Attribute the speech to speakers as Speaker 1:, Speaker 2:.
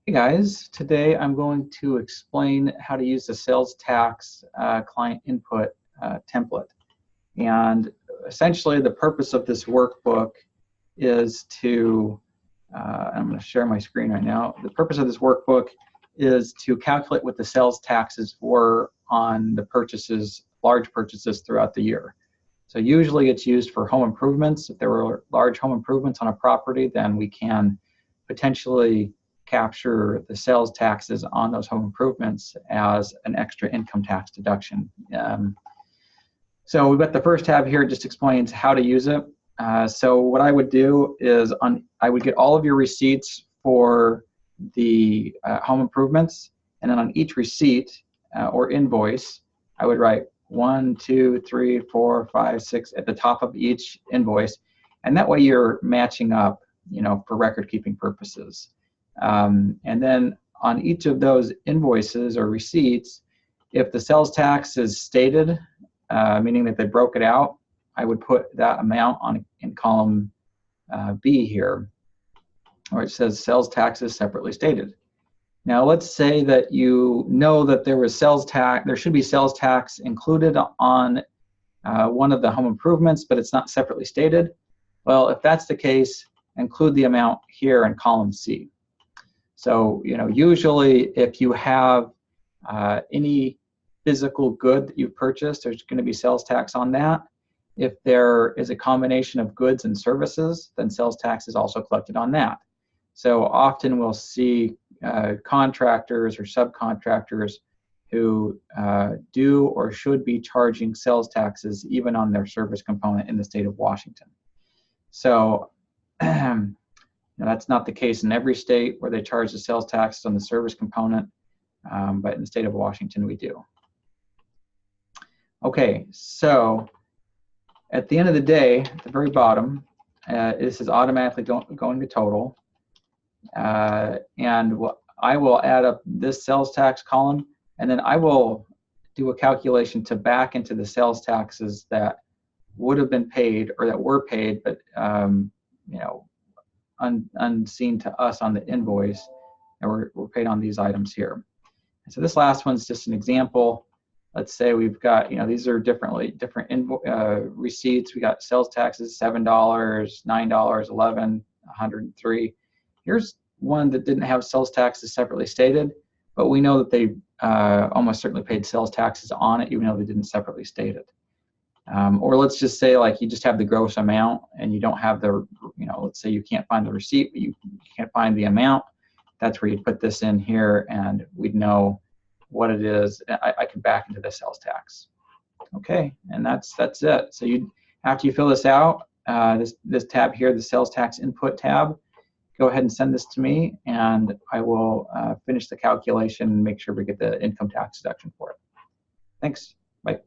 Speaker 1: Hey guys, today I'm going to explain how to use the sales tax client input template. And essentially the purpose of this workbook is to, I'm going to share my screen right now. The purpose of this workbook is to calculate what the sales taxes were on the purchases, large purchases throughout the year. So usually it's used for home improvements. If there were large home improvements on a property, then we can potentially capture the sales taxes on those home improvements as an extra income tax deduction. So we've got the first tab here, it just explains how to use it. So what I would do is I would get all of your receipts for the home improvements, and then on each receipt or invoice, I would write 1, 2, 3, 4, 5, 6 at the top of each invoice, and that way you're matching up, for record keeping purposes. And then on each of those invoices or receipts, if the sales tax is stated, meaning that they broke it out, I would put that amount in column B here, where it says sales taxes separately stated. Now let's say that you know that there was there should be sales tax included on one of the home improvements, but it's not separately stated. Well, if that's the case, include the amount here in column C. So, usually if you have any physical good that you've purchased, there's going to be sales tax on that. If there is a combination of goods and services, then sales tax is also collected on that. So often we'll see contractors or subcontractors who do or should be charging sales taxes even on their service component in the state of Washington. So that's not the case in every state where they charge the sales tax on the service component, but in the state of Washington we do. Okay, so at the end of the day, at the very bottom, this is automatically going to total. And I will add up this sales tax column, and then I will do a calculation to back into the sales taxes that would have been paid or that were paid, but unseen to us on the invoice, and we're paid on these items here. And so this last one's just an example. Let's say we've got, these are different receipts. We got sales taxes, $7, $9, $11, $103. Here's one that didn't have sales taxes separately stated, but we know that they almost certainly paid sales taxes on it, even though they didn't separately state it. Or let's just say you just have the gross amount and you don't have the, let's say you can't find the receipt, but you can't find the amount. That's where you'd put this in here and we'd know what it is. I can back into the sales tax. Okay, and that's it. So after you fill this out, this tab here, the sales tax input tab, go ahead and send this to me and I will finish the calculation and make sure we get the income tax deduction for it. Thanks. Bye.